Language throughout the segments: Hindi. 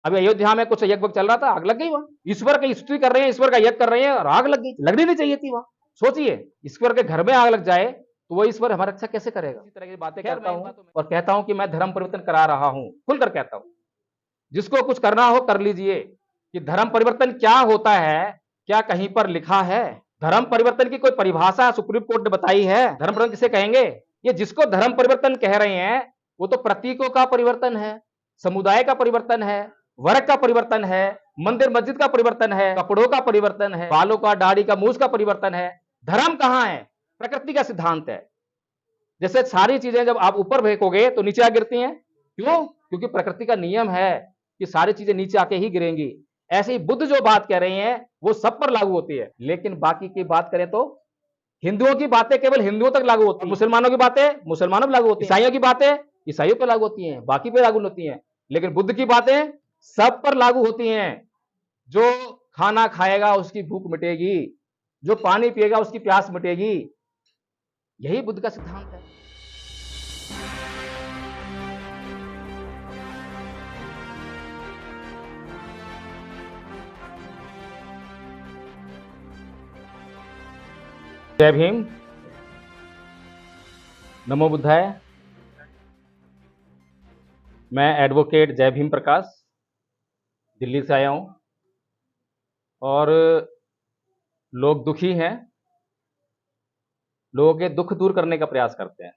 अभी अयोध्या में कुछ यज्ञ चल रहा था, आग लग गई वहां। ईश्वर की स्तुति कर रहे हैं, ईश्वर का यज्ञ कर रहे हैं और आग लग गई। लगनी नहीं चाहिए थी वहां। सोचिए, ईश्वर के घर में आग लग जाए तो वो ईश्वर हमारी रक्षा कैसे करेगा। इसी तरह की बातें करता हूं और कहता हूं कि मैं धर्म परिवर्तन करा रहा हूं, खुलकर कहता हूं। जिसको कुछ करना हो कर लीजिए। कि धर्म परिवर्तन क्या होता है, क्या कहीं पर लिखा है? धर्म परिवर्तन की कोई परिभाषा सुप्रीम कोर्ट ने बताई है? धर्म परिवर्तन किसे कहेंगे? ये जिसको धर्म परिवर्तन कह रहे हैं वो तो प्रतीकों का परिवर्तन है, समुदाय का परिवर्तन है, वर्ग का परिवर्तन है, मंदिर मस्जिद का परिवर्तन है, कपड़ों का परिवर्तन है, बालों का, दाढ़ी का, मूछ का परिवर्तन है। धर्म कहां है? प्रकृति का सिद्धांत है। जैसे सारी चीजें जब आप ऊपर फेंकोगे तो नीचे आ गिरती हैं। क्यों? क्योंकि प्रकृति का नियम है कि सारी चीजें नीचे आके ही गिरेंगी। ऐसे ही बुद्ध जो बात कह रहे हैं वो सब पर लागू होती है, लेकिन बाकी की बात करें तो हिंदुओं की बातें केवल हिंदुओं तक लागू होती है, मुसलमानों की बातें मुसलमानों पर लागू होती है, ईसाइयों की बातें ईसाइयों पर लागू होती हैं, बाकी पे लागू होती हैं। लेकिन बुद्ध की बातें सब पर लागू होती हैं। जो खाना खाएगा उसकी भूख मिटेगी, जो पानी पिएगा उसकी प्यास मिटेगी। यही बुद्ध का सिद्धांत है। जय भीम, नमो बुद्धाय। मैं एडवोकेट जय भीम प्रकाश दिल्ली से आया हूं और लोग दुखी हैं, लोगों के दुख दूर करने का प्रयास करते हैं।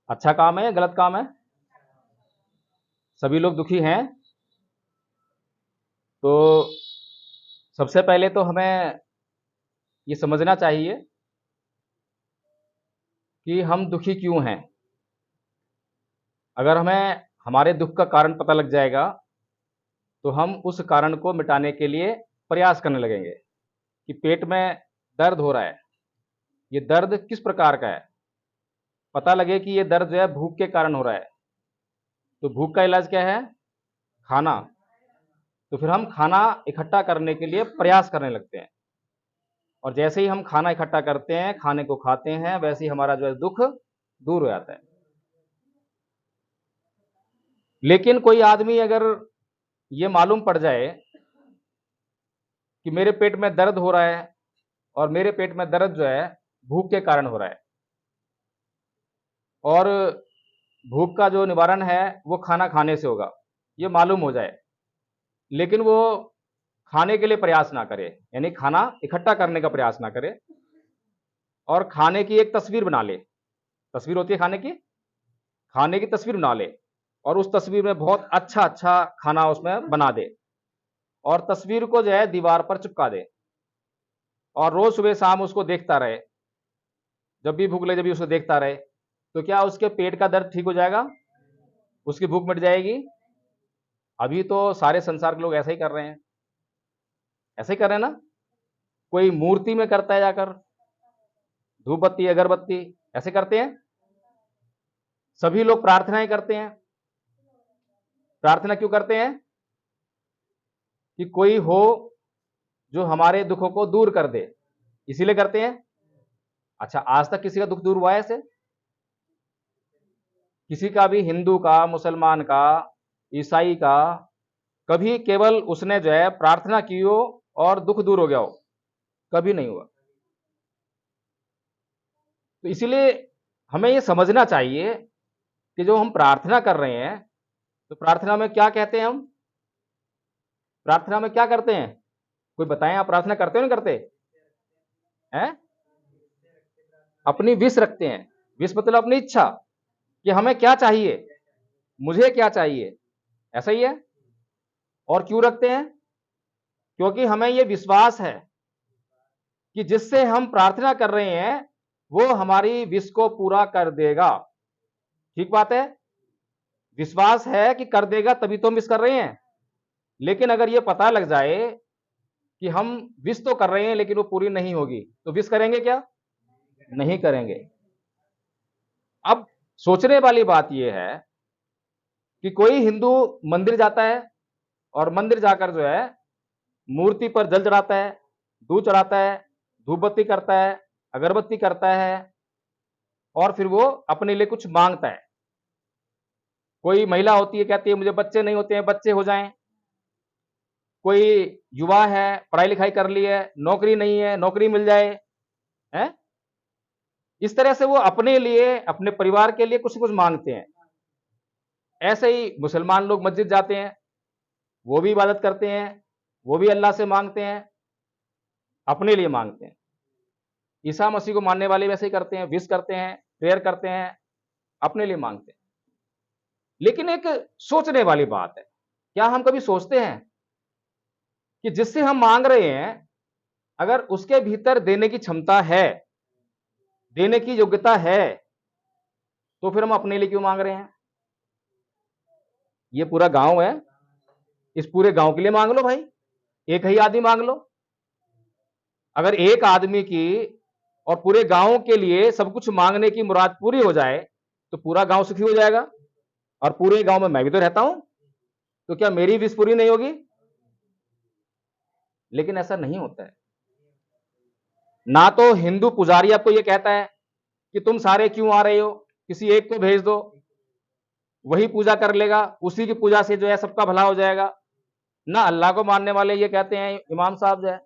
अच्छा काम है या गलत काम है? सभी लोग दुखी हैं तो सबसे पहले तो हमें ये समझना चाहिए कि हम दुखी क्यों हैं। अगर हमें हमारे दुख का कारण पता लग जाएगा तो हम उस कारण को मिटाने के लिए प्रयास करने लगेंगे। कि पेट में दर्द हो रहा है, ये दर्द किस प्रकार का है, पता लगे कि ये दर्द जो है भूख के कारण हो रहा है। तो भूख का इलाज क्या है? खाना। तो फिर हम खाना इकट्ठा करने के लिए प्रयास करने लगते हैं और जैसे ही हम खाना इकट्ठा करते हैं, खाने को खाते हैं, वैसे ही हमारा जो है दुख दूर हो जाता है। लेकिन कोई आदमी अगर ये मालूम पड़ जाए कि मेरे पेट में दर्द हो रहा है और मेरे पेट में दर्द जो है भूख के कारण हो रहा है और भूख का जो निवारण है वो खाना खाने से होगा, ये मालूम हो जाए, लेकिन वो खाने के लिए प्रयास ना करे, यानी खाना इकट्ठा करने का प्रयास ना करे और खाने की एक तस्वीर बना ले। तस्वीर होती है खाने की, खाने की तस्वीर बना ले और उस तस्वीर में बहुत अच्छा अच्छा खाना उसमें बना दे और तस्वीर को जो है दीवार पर चिपका दे और रोज सुबह शाम उसको देखता रहे। जब भी भूख लगे जब भी उसको देखता रहे, तो क्या उसके पेट का दर्द ठीक हो जाएगा? उसकी भूख मिट जाएगी? अभी तो सारे संसार के लोग ऐसा ही कर रहे हैं, ऐसे ही कर रहे हैं ना। कोई मूर्ति में करता है जाकर, धूप बत्ती अगरबत्ती ऐसे करते हैं। सभी लोग प्रार्थनाएं करते हैं। प्रार्थना क्यों करते हैं? कि कोई हो जो हमारे दुखों को दूर कर दे, इसीलिए करते हैं। अच्छा, आज तक किसी का दुख दूर हुआ है ऐसे? किसी का भी, हिंदू का, मुसलमान का, ईसाई का, कभी केवल उसने जो है प्रार्थना की हो और दुख दूर हो गया हो? कभी नहीं हुआ। तो इसीलिए हमें ये समझना चाहिए कि जो हम प्रार्थना कर रहे हैं, तो प्रार्थना में क्या कहते हैं हम? प्रार्थना में क्या करते हैं? कोई बताएं, आप प्रार्थना करते हो नहीं करते हैं? अपनी विश रखते हैं। विश मतलब अपनी इच्छा, कि हमें क्या चाहिए, मुझे क्या चाहिए, ऐसा ही है। और क्यों रखते हैं? क्योंकि हमें यह विश्वास है कि जिससे हम प्रार्थना कर रहे हैं वो हमारी विश को पूरा कर देगा। ठीक बात है, विश्वास है कि कर देगा तभी तो हम विश कर रहे हैं। लेकिन अगर ये पता लग जाए कि हम विश तो कर रहे हैं लेकिन वो पूरी नहीं होगी, तो विश करेंगे क्या? नहीं करेंगे। अब सोचने वाली बात यह है कि कोई हिंदू मंदिर जाता है और मंदिर जाकर जो है मूर्ति पर जल चढ़ाता है, दूध चढ़ाता है, धूप बत्ती करता है, अगरबत्ती करता है और फिर वो अपने लिए कुछ मांगता है। कोई महिला होती है, कहती है मुझे बच्चे नहीं होते हैं, बच्चे हो जाएं। कोई युवा है, पढ़ाई लिखाई कर ली है, नौकरी नहीं है, नौकरी मिल जाए, है। इस तरह से वो अपने लिए, अपने परिवार के लिए कुछ कुछ मांगते हैं। ऐसे ही मुसलमान लोग मस्जिद जाते हैं, वो भी इबादत करते हैं, वो भी अल्लाह से मांगते हैं, अपने लिए मांगते हैं। ईसा मसीह को मानने वाले वैसे ही करते हैं, विश करते हैं, प्रेयर करते हैं, अपने लिए मांगते हैं। लेकिन एक सोचने वाली बात है, क्या हम कभी सोचते हैं कि जिससे हम मांग रहे हैं, अगर उसके भीतर देने की क्षमता है, देने की योग्यता है, तो फिर हम अपने लिए क्यों मांग रहे हैं? ये पूरा गांव है, इस पूरे गांव के लिए मांग लो भाई, एक ही आदमी मांग लो। अगर एक आदमी की और पूरे गांव के लिए सब कुछ मांगने की मुराद पूरी हो जाए, तो पूरा गांव सुखी हो जाएगा। और पूरे गांव में मैं भी तो रहता हूं, तो क्या मेरी विश पूरी नहीं होगी? लेकिन ऐसा नहीं होता है। ना तो हिंदू पुजारी आपको यह कहता है कि तुम सारे क्यों आ रहे हो, किसी एक को भेज दो, वही पूजा कर लेगा, उसी की पूजा से जो है सबका भला हो जाएगा। ना अल्लाह को मानने वाले ये कहते हैं इमाम साहब जो है,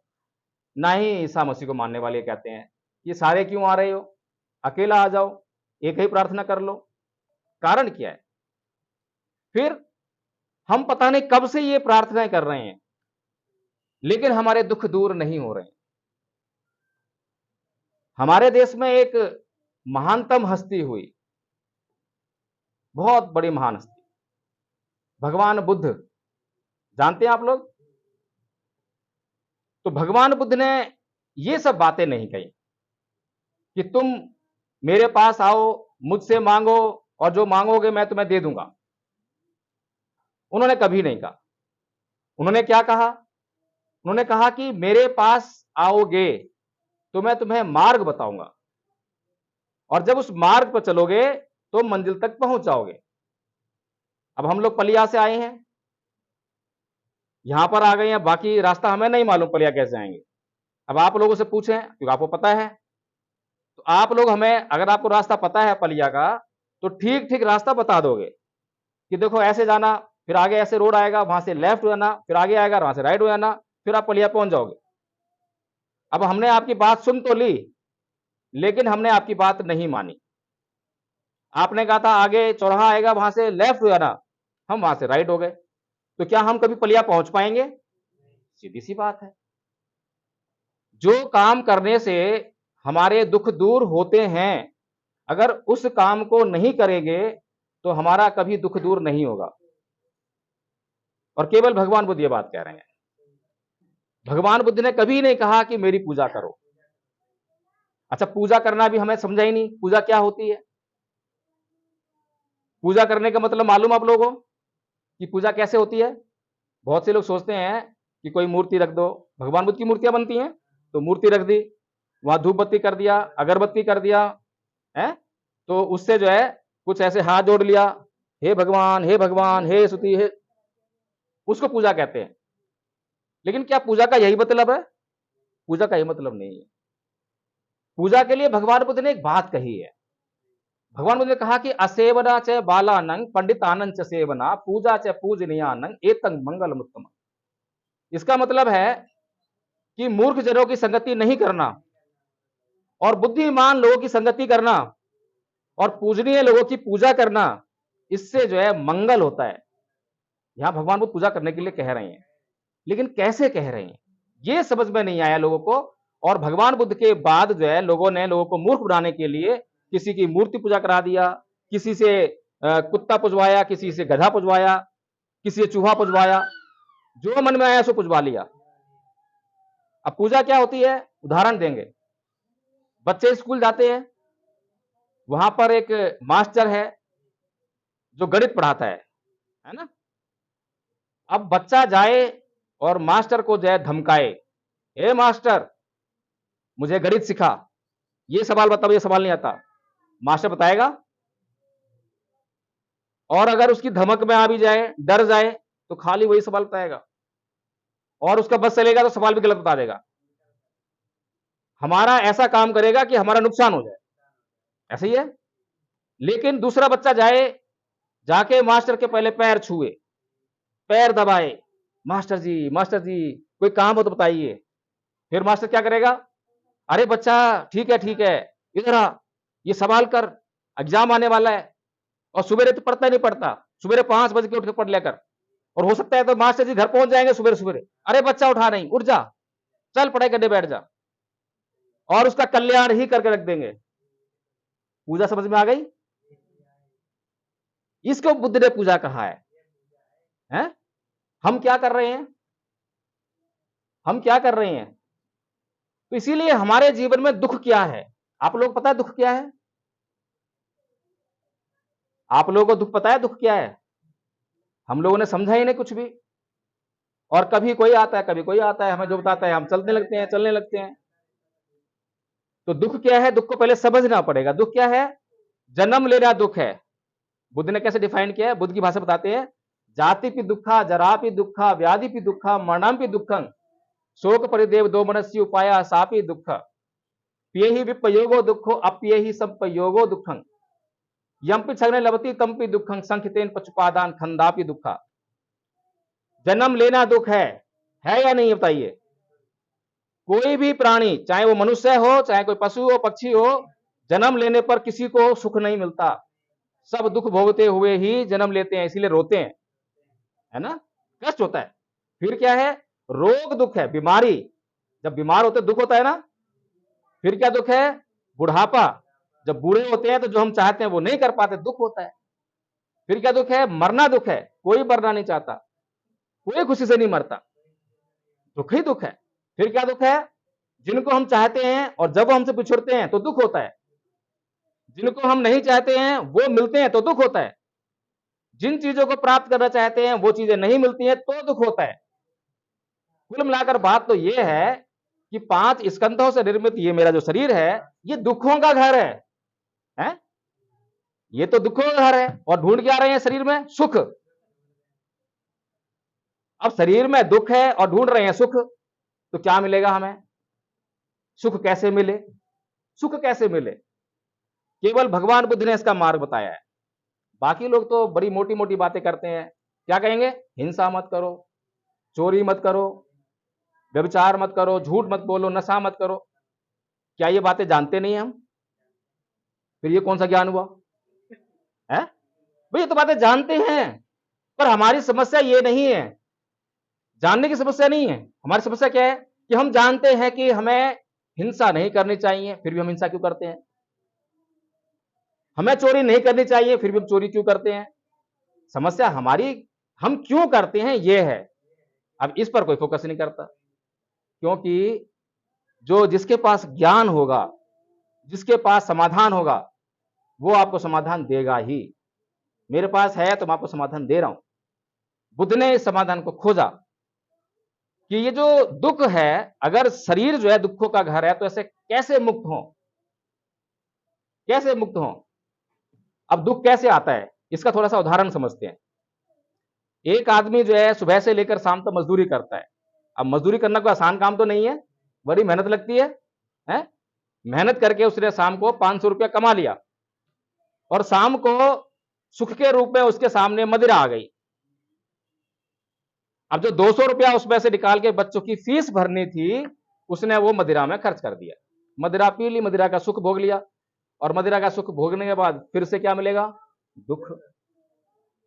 ना ही ईसा मसीह को मानने वाले कहते हैं ये सारे क्यों आ रहे हो, अकेला आ जाओ, एक ही प्रार्थना कर लो। कारण क्या है? फिर हम पता नहीं कब से ये प्रार्थनाएं कर रहे हैं, लेकिन हमारे दुख दूर नहीं हो रहे हैं। हमारे देश में एक महानतम हस्ती हुई, बहुत बड़ी महान हस्ती, भगवान बुद्ध, जानते हैं आप लोग? तो भगवान बुद्ध ने ये सब बातें नहीं कही कि तुम मेरे पास आओ, मुझसे मांगो, और जो मांगोगे मैं तुम्हें दे दूंगा। उन्होंने कभी नहीं कहा। उन्होंने क्या कहा? उन्होंने कहा कि मेरे पास आओगे तो मैं तुम्हें मार्ग बताऊंगा, और जब उस मार्ग पर चलोगे तो मंजिल तक पहुंच जाओगे। अब हम लोग पलिया से आए हैं, यहां पर आ गए हैं, बाकी रास्ता हमें नहीं मालूम पलिया कैसे आएंगे। अब आप लोगों से पूछें, क्योंकि आपको पता है, तो आप लोग हमें, अगर आपको रास्ता पता है पलिया का, तो ठीक ठीक रास्ता बता दोगे कि देखो ऐसे जाना, फिर आगे ऐसे रोड आएगा, वहां से लेफ्ट हो जाना, फिर आगे आएगा, वहां से राइट हो जाना, फिर आप पलिया पहुंच जाओगे। अब हमने आपकी बात सुन तो ली, लेकिन हमने आपकी बात नहीं मानी। आपने कहा था आगे चौराहा आएगा, वहां से लेफ्ट हो जाना, हम वहां से राइट हो गए। तो क्या हम कभी पलिया पहुंच पाएंगे? सीधी सी बात है। जो काम करने से हमारे दुख दूर होते हैं, अगर उस काम को नहीं करेंगे तो हमारा कभी दुख दूर नहीं होगा। और केवल भगवान बुद्ध ये बात कह रहे हैं। भगवान बुद्ध ने कभी नहीं कहा कि मेरी पूजा करो। अच्छा, पूजा करना भी हमें समझा ही नहीं, पूजा क्या होती है। पूजा करने का मतलब मालूम आप लोगों को कि पूजा कैसे होती है? बहुत से लोग सोचते हैं कि कोई मूर्ति रख दो, भगवान बुद्ध की मूर्तियां बनती हैं, तो मूर्ति रख दी, वहां धूप बत्ती कर दिया, अगरबत्ती कर दिया, है, तो उससे जो है कुछ ऐसे हाथ जोड़ लिया, हे भगवान, हे भगवान, हे सुती, हे, उसको पूजा कहते हैं। लेकिन क्या पूजा का यही मतलब है? पूजा का यही मतलब नहीं है। पूजा के लिए भगवान बुद्ध ने एक बात कही है। भगवान बुद्ध ने कहा कि असेवना च बालानंग पंडितानंद च सेवना पूजा च पूजनीयानंग एतंग मंगलमुत्तम। इसका मतलब है कि मूर्ख जनों की संगति नहीं करना, और बुद्धिमान लोगों की संगति करना, और पूजनीय लोगों की पूजा करना, इससे जो है मंगल होता है। यहां भगवान बुद्ध पूजा करने के लिए कह रहे हैं, लेकिन कैसे कह रहे हैं ये समझ में नहीं आया लोगों को। और भगवान बुद्ध के बाद जो है लोगों ने लोगों को मूर्ख बनाने के लिए किसी की मूर्ति पूजा करा दिया, किसी से कुत्ता पुजवाया, किसी से गधा पुजवाया, किसी से चूहा पुजवाया, जो मन में आया सो पुजवा लिया। अब पूजा क्या होती है? उदाहरण देंगे। बच्चे स्कूल जाते हैं, वहां पर एक मास्टर है जो गणित पढ़ाता है ना। अब बच्चा जाए और मास्टर को जो है धमकाए, ए मास्टर मुझे गणित सिखा, ये सवाल बताओ, ये सवाल नहीं आता, मास्टर बताएगा? और अगर उसकी धमक में आ भी जाए, डर जाए, तो खाली वही सवाल बताएगा, और उसका बस चलेगा तो सवाल भी गलत बता देगा। हमारा ऐसा काम करेगा कि हमारा नुकसान हो जाए, ऐसा ही है। लेकिन दूसरा बच्चा जाए जाके मास्टर के पहले पैर छुए, पैर दबाए, मास्टर जी कोई काम हो तो बताइए। फिर मास्टर क्या करेगा, अरे बच्चा ठीक है, इधर आ, ये सवाल कर, एग्जाम आने वाला है। और सवेरे तो पढ़ता नहीं पढ़ता, सवेरे 5 बजे के उठ के पढ़ लेकर, और हो सकता है तो मास्टर जी घर पहुंच जाएंगे सवेरे सवेरे, अरे बच्चा उठा नहीं, उठ जा, चल पढ़ाई करने बैठ जा, और उसका कल्याण ही करके रख देंगे। पूजा समझ में आ गई? इसको बुद्ध ने पूजा कहा है, हैं? हम क्या कर रहे हैं, हम क्या कर रहे हैं? तो इसीलिए हमारे जीवन में दुख क्या है, आप लोग पता है दुख क्या है? आप लोगों को दुख पता है दुख क्या है? हम लोगों ने समझा ही नहीं कुछ भी, और कभी कोई आता है कभी कोई आता है, हमें जो बताता है हम चलने लगते हैं। तो दुख क्या है? दुख को पहले समझना पड़ेगा। दुख क्या है? जन्म लेना दुख है। बुद्ध ने कैसे डिफाइन किया है? बुद्ध की भाषा बताते हैं, जाति पि दुखा, जरा पि दुखा, व्याधि पि दुखा, मरणम पि दुखं, शोक परिदेव दो मनस्य उपाया सापि दुख, पियहि विपयोगो दुखो अप्यहि संपयोगो दुखं, यम पि छगने लवती तम पि दुखं, संखितेन पचुपादान खंदापि दुखा। जन्म लेना दुख है या नहीं बताइए? कोई भी प्राणी, चाहे वो मनुष्य हो, चाहे कोई पशु हो, पक्षी हो, जन्म लेने पर किसी को सुख नहीं मिलता। सब दुख भोगते हुए ही जन्म लेते हैं, इसीलिए रोते हैं, है ना, कष्ट होता है। फिर क्या है? रोग दुख है, बीमारी, जब बीमार होते दुख होता है ना। फिर क्या दुख है? बुढ़ापा, जब बूढ़े होते हैं तो जो हम चाहते हैं वो नहीं कर पाते, दुख होता है। फिर क्या दुख है? मरना दुख है, कोई मरना नहीं चाहता, कोई खुशी से नहीं मरता, दुख ही दुख है। फिर क्या दुख है? जिनको हम चाहते हैं और जब वो हमसे बिछुड़ते हैं तो दुख होता है, जिनको हम नहीं चाहते हैं वो मिलते हैं तो दुख होता है, जिन चीजों को प्राप्त करना चाहते हैं वो चीजें नहीं मिलती हैं तो दुख होता है। कुल मिलाकर बात तो ये है कि 5 स्कंधों से निर्मित ये मेरा जो शरीर है, ये दुखों का घर है? ये तो दुखों का घर है, और ढूंढ के आ रहे हैं शरीर में सुख। अब शरीर में दुख है और ढूंढ रहे हैं सुख, तो क्या मिलेगा हमें? सुख कैसे मिले? सुख कैसे मिले? केवल भगवान बुद्ध ने इसका मार्ग बताया है। बाकी लोग तो बड़ी मोटी मोटी बातें करते हैं, क्या कहेंगे? हिंसा मत करो, चोरी मत करो, व्यभिचार मत करो, झूठ मत बोलो, नशा मत करो। क्या ये बातें जानते नहीं हम? फिर ये कौन सा ज्ञान हुआ है? भाई ये तो बातें जानते हैं, पर हमारी समस्या ये नहीं है, जानने की समस्या नहीं है। हमारी समस्या क्या है कि हम जानते हैं कि हमें हिंसा नहीं करनी चाहिए, फिर भी हम हिंसा क्यों करते हैं। हमें चोरी नहीं करनी चाहिए, फिर भी हम चोरी क्यों करते हैं। समस्या हमारी, हम क्यों करते हैं ये है। अब इस पर कोई फोकस नहीं करता, क्योंकि जो जिसके पास ज्ञान होगा, जिसके पास समाधान होगा, वो आपको समाधान देगा ही। मेरे पास है तो मैं आपको समाधान दे रहा हूं। बुद्ध ने इस समाधान को खोजा कि ये जो दुख है, अगर शरीर जो है दुखों का घर है, तो ऐसे कैसे मुक्त हो, कैसे मुक्त हो। अब दुख कैसे आता है, इसका थोड़ा सा उदाहरण समझते हैं। एक आदमी जो है सुबह से लेकर शाम तक मजदूरी करता है। अब मजदूरी करना कोई आसान काम तो नहीं है, बड़ी मेहनत लगती है? मेहनत करके उसने शाम को 500 रुपया कमा लिया, और शाम को सुख के रूप में उसके सामने मदिरा आ गई। अब जो 200 रुपया उसमें से निकाल के बच्चों की फीस भरनी थी, उसने वो मदिरा में खर्च कर दिया। मदिरा पी ली, मदिरा का सुख भोग लिया, और मदिरा का सुख भोगने के बाद फिर से क्या मिलेगा? दुख।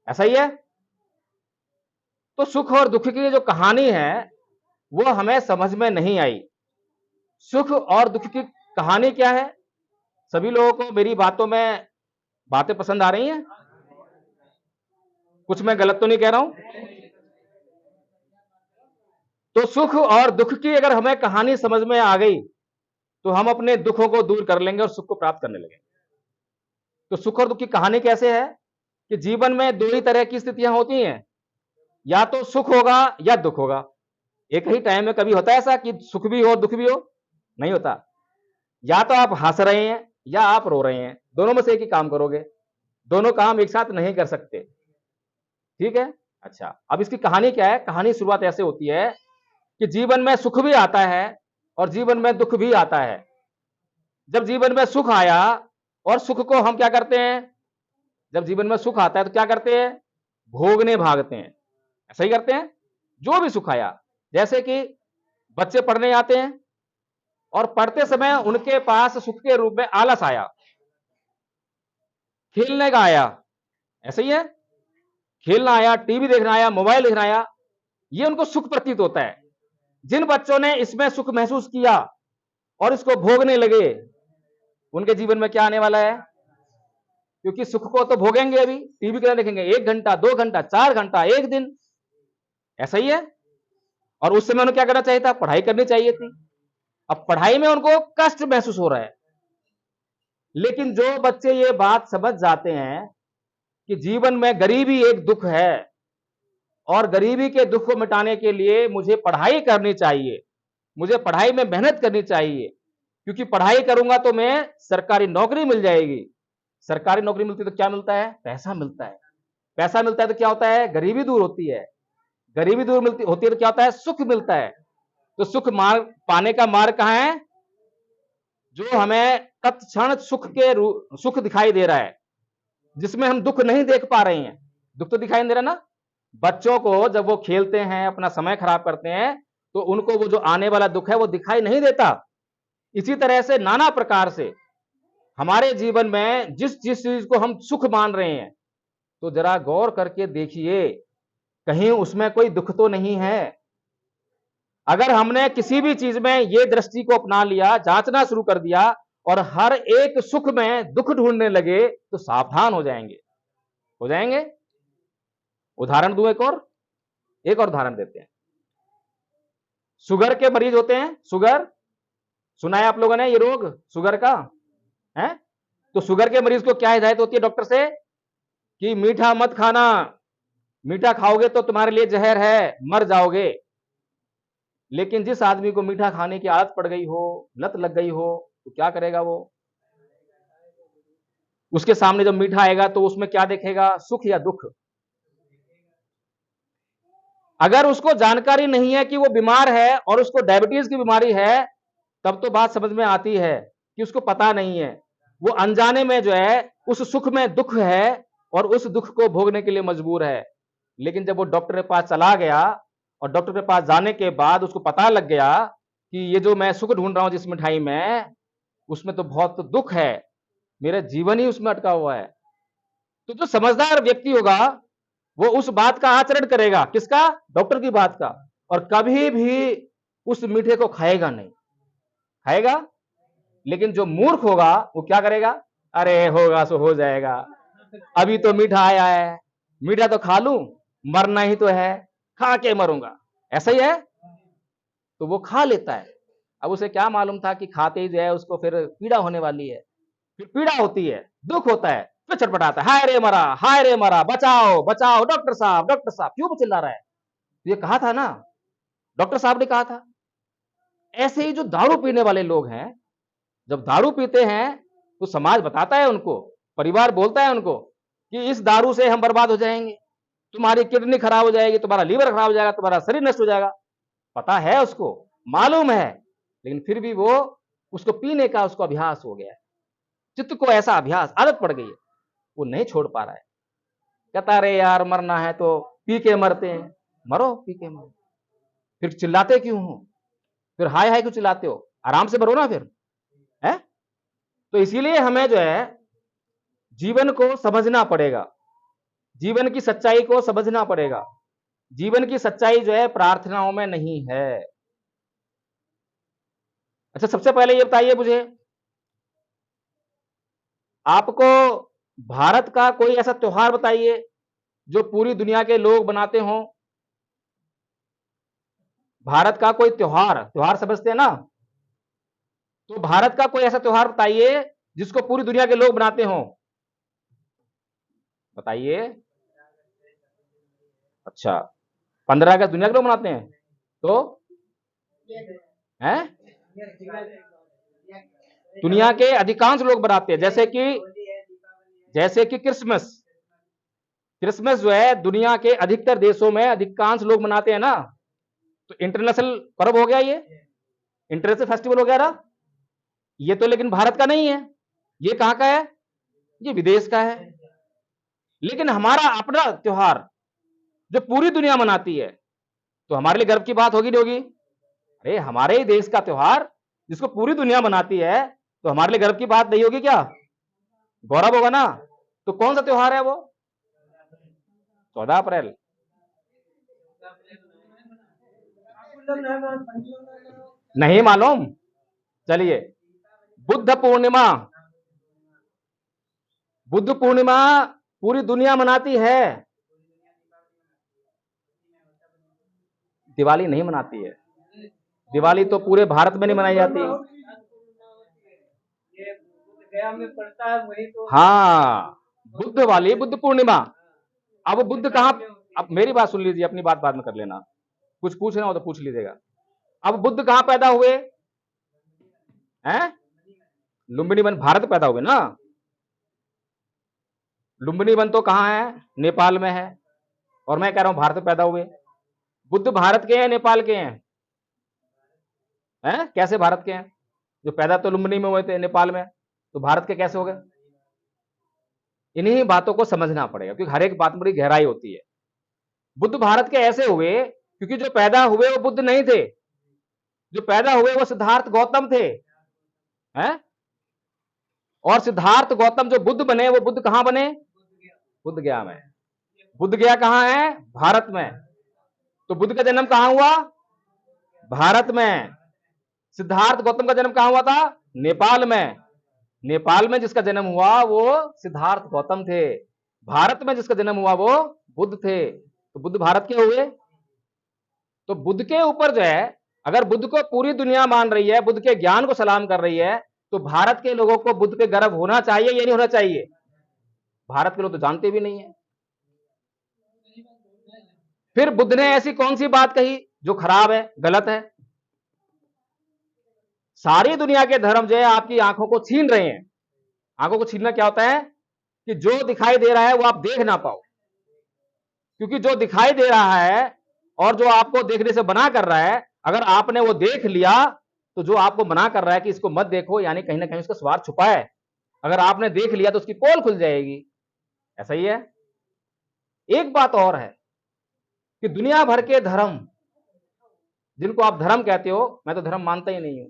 ऐसा ही है। तो सुख और दुख की जो कहानी है वो हमें समझ में नहीं आई। सुख और दुख की कहानी क्या है? सभी लोगों को मेरी बातों में बातें पसंद आ रही हैं? कुछ मैं गलत तो नहीं कह रहा हूं? तो सुख और दुख की अगर हमें कहानी समझ में आ गई तो हम अपने दुखों को दूर कर लेंगे और सुख को प्राप्त करने लगेंगे। तो सुख और दुख की कहानी कैसे है कि जीवन में दो ही तरह की स्थितियां होती हैं, या तो सुख होगा या दुख होगा। एक ही टाइम में कभी होता है ऐसा कि सुख भी हो और दुख भी हो? नहीं होता। या तो आप हंस रहे हैं या आप रो रहे हैं, दोनों में से एक ही काम करोगे, दोनों काम एक साथ नहीं कर सकते। ठीक है? अच्छा, अब इसकी कहानी क्या है? कहानी शुरुआत ऐसे होती है कि जीवन में सुख भी आता है और जीवन में दुख भी आता है। जब जीवन में सुख आया, और सुख को हम क्या करते हैं, जब जीवन में सुख आता है तो क्या करते हैं? भोगने भागते हैं। ऐसा ही करते हैं। जो भी सुख आया, जैसे कि बच्चे पढ़ने आते हैं और पढ़ते समय उनके पास सुख के रूप में आलस आया, खेलने का आया, ऐसा ही है, खेलना आया, टीवी देखना आया, मोबाइल देखना आया, ये उनको सुख प्रतीत होता है। जिन बच्चों ने इसमें सुख महसूस किया और इसको भोगने लगे, उनके जीवन में क्या आने वाला है? क्योंकि सुख को तो भोगेंगे, अभी टीवी क्या देखेंगे, 1 घंटा, 2 घंटा, 4 घंटा, 1 दिन, ऐसा ही है। और उस समय उन्हें क्या करना चाहिए था? पढ़ाई करनी चाहिए थी। अब पढ़ाई में उनको कष्ट महसूस हो रहा है। लेकिन जो बच्चे ये बात समझ जाते हैं कि जीवन में गरीबी एक दुख है और गरीबी के दुख को मिटाने के लिए मुझे पढ़ाई करनी चाहिए, मुझे पढ़ाई में मेहनत करनी चाहिए, क्योंकि पढ़ाई करूंगा तो मैं सरकारी नौकरी मिल जाएगी। सरकारी नौकरी मिलती तो क्या मिलता है? पैसा मिलता है। पैसा मिलता है तो क्या होता है? गरीबी दूर होती है। गरीबी दूर मिलती होती है तो क्या होता है? सुख मिलता है। तो सुख मार्ग पाने का मार्ग कहां है? जो हमें तत्क्षण सुख दिखाई दे रहा है, जिसमें हम दुख नहीं देख पा रहे हैं। दुख तो दिखाई नहीं दे रहा ना। बच्चों को जब वो खेलते हैं, अपना समय खराब करते हैं, तो उनको वो जो आने वाला दुख है वो दिखाई नहीं देता। इसी तरह से नाना प्रकार से हमारे जीवन में जिस जिस चीज को हम सुख मान रहे हैं, तो जरा गौर करके देखिए, कहीं उसमें कोई दुख तो नहीं है। अगर हमने किसी भी चीज में ये दृष्टि को अपना लिया, जांचना शुरू कर दिया और हर एक सुख में दुख ढूंढने लगे, तो सावधान हो जाएंगे। हो जाएंगे। उदाहरण दूं एक और उदाहरण देते हैं। शुगर के मरीज होते हैं, शुगर सुना है आप लोगों ने, ये रोग शुगर का है। तो शुगर के मरीज को क्या हिदायत होती है डॉक्टर से? कि मीठा मत खाना, मीठा खाओगे तो तुम्हारे लिए जहर है, मर जाओगे। लेकिन जिस आदमी को मीठा खाने की आदत पड़ गई हो, लत लग गई हो, तो क्या करेगा वो? उसके सामने जब मीठा आएगा तो उसमें क्या देखेगा? सुख या दुख? अगर उसको जानकारी नहीं है कि वो बीमार है और उसको डायबिटीज की बीमारी है, तब तो बात समझ में आती है कि उसको पता नहीं है। वो अनजाने में जो है उस सुख में दुख है और उस दुख को भोगने के लिए मजबूर है। लेकिन जब वो डॉक्टर के पास चला गया और डॉक्टर के पास जाने के बाद उसको पता लग गया कि ये जो मैं सुख ढूंढ रहा हूं जिस मिठाई में, उसमें तो बहुत दुख है, मेरा जीवन ही उसमें अटका हुआ है। तो जो समझदार व्यक्ति होगा वो उस बात का आचरण करेगा। किसका? डॉक्टर की बात का। और कभी भी उस मीठे को खाएगा नहीं। खाएगा। लेकिन जो मूर्ख होगा वो क्या करेगा? अरे होगा सो हो जाएगा, अभी तो मीठा आया है, मीठा तो खा लूं, मरना ही तो है, खा के मरूंगा। ऐसा ही है। तो वो खा लेता है। अब उसे क्या मालूम था कि खाते ही जो है उसको फिर पीड़ा होने वाली है। फिर पीड़ा होती है, दुख होता है, फिर छटपटाता है, हाय रे मरा, बचाओ बचाओ, डॉक्टर साहब क्यों चिल्ला रहा है? ये कहा था ना, डॉक्टर साहब ने कहा था। ऐसे ही जो दारू पीने वाले लोग हैं, जब दारू पीते हैं तो समाज बताता है उनको, परिवार बोलता है उनको कि इस दारू से हम बर्बाद हो जाएंगे, तुम्हारी किडनी खराब हो जाएगी, तुम्हारा लीवर खराब हो जाएगा, तुम्हारा शरीर नष्ट हो जाएगा। पता है उसको, मालूम है, लेकिन फिर भी वो उसको पीने का उसको अभ्यास हो गया है। चित्त को ऐसा अभ्यास, आदत पड़ गई है, वो नहीं छोड़ पा रहा है। कहता अरे यार मरना है तो पी के मरते हैं। मरो, पी के मरो। फिर चिल्लाते क्यों हो? फिर हाय हाय क्यों चिल्लाते हो? आराम से मरो ना फिर, है? तो इसीलिए हमें जो है जीवन को समझना पड़ेगा, जीवन की सच्चाई को समझना पड़ेगा। जीवन की सच्चाई जो है प्रार्थनाओं में नहीं है। अच्छा, सबसे पहले ये बताइए मुझे, आपको भारत का कोई ऐसा त्योहार बताइए जो पूरी दुनिया के लोग बनाते हों। भारत का कोई त्योहार, त्योहार समझते हैं ना, तो भारत का कोई ऐसा त्योहार बताइए जिसको पूरी दुनिया के लोग बनाते हों। बताइए। अच्छा, 15 अगस्त दुनिया के लोग मनाते हैं, तो हैं? दुनिया के अधिकांश लोग मनाते हैं। जैसे कि क्रिसमस। क्रिसमस जो है दुनिया के अधिकतर देशों में अधिकांश लोग मनाते हैं ना। तो इंटरनेशनल पर्व हो गया, ये इंटरनेशनल फेस्टिवल हो गया ना। ये तो लेकिन भारत का नहीं है, ये कहां का है? ये विदेश का है। लेकिन हमारा अपना त्योहार जो पूरी दुनिया मनाती है, तो हमारे लिए गर्व की बात होगी नहीं होगी? अरे हमारे ही देश का त्योहार जिसको पूरी दुनिया मनाती है, तो हमारे लिए गर्व की बात नहीं होगी क्या? गौरव होगा ना। तो कौन सा त्योहार है वो? 14 अप्रैल। नहीं मालूम? चलिए, बुद्ध पूर्णिमा। बुद्ध पूर्णिमा पूरी दुनिया मनाती है, दिवाली नहीं मनाती है। दिवाली तो पूरे भारत में नहीं मनाई जाती। हाँ, बुद्ध वाली बुद्ध पूर्णिमा। अब बुद्ध कहाँ? अब मेरी बात सुन लीजिए, अपनी बात बाद में कर लेना, कुछ पूछना हो तो पूछ लीजिएगा। अब बुद्ध कहाँ पैदा हुए हैं? लुम्बिनी वन भारत पैदा हुए ना। लुम्बिनी वन तो कहाँ है? नेपाल में है। और मैं कह रहा हूं भारत में पैदा हुए। बुद्ध भारत के हैं नेपाल के हैं? हैं? कैसे भारत के हैं? जो पैदा तो लुम्बिनी में हुए थे नेपाल में, तो भारत के कैसे हो गए? इन्हीं बातों को समझना पड़ेगा, क्योंकि हर एक बात में बड़ी गहराई होती है। बुद्ध भारत के ऐसे हुए क्योंकि जो पैदा हुए वो बुद्ध नहीं थे, जो पैदा हुए वो सिद्धार्थ गौतम थे। हैं? और सिद्धार्थ गौतम जो बुद्ध बने, वो बुद्ध कहां बने? बुद्ध गया में। बुद्ध गया कहां है? भारत में। तो बुद्ध का जन्म कहां हुआ? भारत में। सिद्धार्थ गौतम का जन्म कहां हुआ था? नेपाल में। नेपाल में जिसका जन्म हुआ वो सिद्धार्थ गौतम थे। भारत में जिसका जन्म हुआ वो बुद्ध थे। तो बुद्ध भारत के हुए। तो बुद्ध के ऊपर जो है, अगर बुद्ध को पूरी दुनिया मान रही है, बुद्ध के ज्ञान को सलाम कर रही है, तो भारत के लोगों को बुद्ध पे गर्व होना चाहिए या नहीं होना चाहिए? भारत के लोग तो जानते भी नहीं है। फिर बुद्ध ने ऐसी कौन सी बात कही जो खराब है, गलत है? सारी दुनिया के धर्म जो है आपकी आंखों को छीन रहे हैं। आंखों को छीनना क्या होता है? कि जो दिखाई दे रहा है वो आप देख ना पाओ, क्योंकि जो दिखाई दे रहा है और जो आपको देखने से मना कर रहा है, अगर आपने वो देख लिया, तो जो आपको मना कर रहा है कि इसको मत देखो, यानी कहीं ना कहीं उसका स्वार्थ छुपा है। अगर आपने देख लिया तो उसकी पोल खुल जाएगी। ऐसा ही है। एक बात और है कि दुनिया भर के धर्म, जिनको आप धर्म कहते हो, मैं तो धर्म मानता ही नहीं हूं,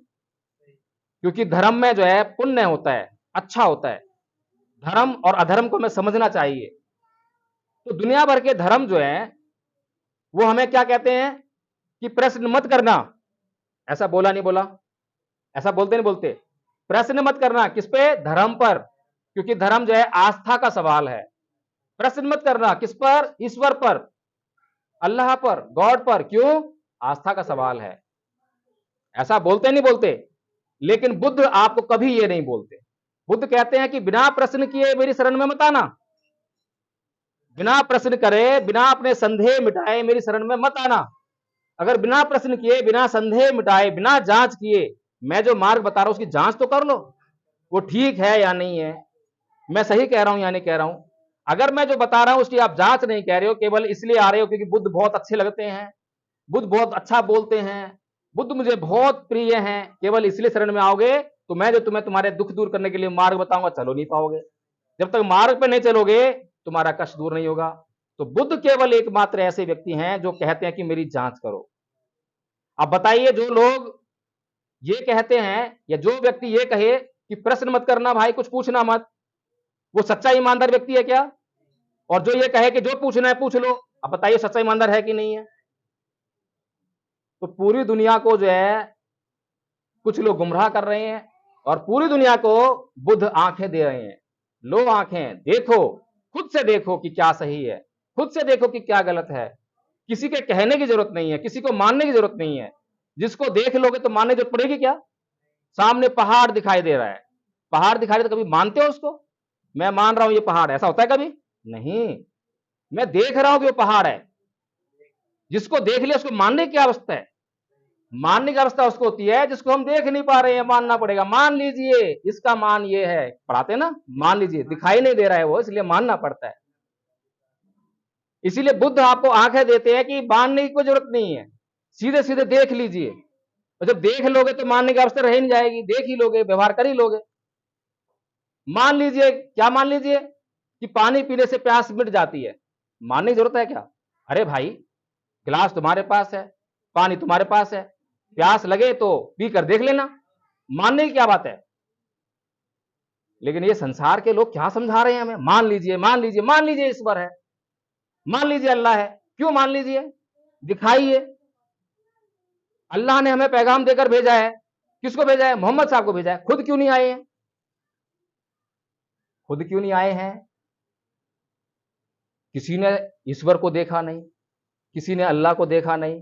क्योंकि धर्म में जो है पुण्य होता है, अच्छा होता है। धर्म और अधर्म को हमें समझना चाहिए। तो दुनिया भर के धर्म जो है वो हमें क्या कहते हैं कि प्रश्न मत करना। ऐसा बोला नहीं बोला? ऐसा बोलते नहीं बोलते? प्रश्न मत करना किस पे? धर्म पर, क्योंकि धर्म जो है आस्था का सवाल है। प्रश्न मत करना किस पर? ईश्वर पर, अल्लाह पर, गॉड पर। क्यों? आस्था का सवाल है। ऐसा बोलते नहीं बोलते? लेकिन बुद्ध आपको कभी ये नहीं बोलते। बुद्ध कहते हैं कि बिना प्रश्न किए मेरी शरण में मत आना। बिना प्रश्न करे, बिना अपने संदेह मिटाए मेरी शरण में मत आना। अगर बिना प्रश्न किए, बिना संदेह मिटाए, बिना जांच किए मैं जो मार्ग बता रहा हूं उसकी जांच तो कर लो, वो ठीक है या नहीं है, मैं सही कह रहा हूं या नहीं कह रहा हूं। अगर मैं जो बता रहा हूं उसकी आप जांच नहीं कह रहे हो, केवल इसलिए आ रहे हो क्योंकि बुद्ध बहुत अच्छे लगते हैं, बुद्ध बहुत अच्छा बोलते हैं, बुद्ध मुझे बहुत प्रिय हैं, केवल इसलिए शरण में आओगे, तो मैं जो तुम्हें तुम्हारे दुख दूर करने के लिए मार्ग बताऊंगा, चलो नहीं पाओगे। जब तक मार्ग पर नहीं चलोगे तुम्हारा कष्ट दूर नहीं होगा। तो बुद्ध केवल एकमात्र ऐसे व्यक्ति हैं जो कहते हैं कि मेरी जांच करो। अब बताइए, जो लोग ये कहते हैं या जो व्यक्ति ये कहे कि प्रश्न मत करना भाई, कुछ पूछना मत, वो सच्चा ईमानदार व्यक्ति है क्या? और जो ये कहे कि जो पूछना है पूछ लो, अब बताइए सच्चा ईमानदार है कि नहीं है? तो पूरी दुनिया को जो है कुछ लोग गुमराह कर रहे हैं और पूरी दुनिया को बुद्ध आंखें दे रहे हैं। लो आंखें, देखो, खुद से देखो कि क्या सही है, खुद से देखो कि क्या गलत है। किसी के कहने की जरूरत नहीं है, किसी को मानने की जरूरत नहीं है। जिसको देख लोगे तो मानने की जरूरत पड़ेगी क्या? सामने पहाड़ दिखाई दे रहा है, पहाड़ दिखाई दे तो कभी मानते हो उसको? मैं मान रहा हूं ये पहाड़, ऐसा होता है कभी? नहीं। मैं देख रहा हूं कि वो पहाड़ है। जिसको देख लिया उसको मानने की अवस्था है। मानने की अवस्था उसको होती है जिसको हम देख नहीं पा रहे हैं, मानना पड़ेगा। मान लीजिए इसका मान ये है, पढ़ाते ना, मान लीजिए, दिखाई नहीं दे रहा है वो, इसलिए मानना पड़ता है। इसीलिए बुद्ध आपको आंखें देते हैं कि मानने की कोई जरूरत नहीं है, सीधे सीधे देख लीजिए। और जब देख लोगे तो मानने की अवस्था रह नहीं जाएगी, देख ही लोगे, व्यवहार कर ही लोगे। मान लीजिए, क्या मान लीजिए? कि पानी पीने से प्यास मिट जाती है। मानने की जरूरत है क्या? अरे भाई, गिलास तुम्हारे पास है, पानी तुम्हारे पास है, प्यास लगे तो पी कर देख लेना, मानने की क्या बात है? लेकिन ये संसार के लोग क्या समझा रहे हैं हमें? मान लीजिए, मान लीजिए, मान लीजिए ईश्वर है, मान लीजिए अल्लाह है। क्यों मान लीजिए? दिखाइए। अल्लाह ने हमें पैगाम देकर भेजा है। किसको भेजा है? मोहम्मद साहब को भेजा है। खुद क्यों नहीं आए हैं? खुद क्यों नहीं आए हैं? किसी ने ईश्वर को देखा नहीं, किसी ने अल्लाह को देखा नहीं,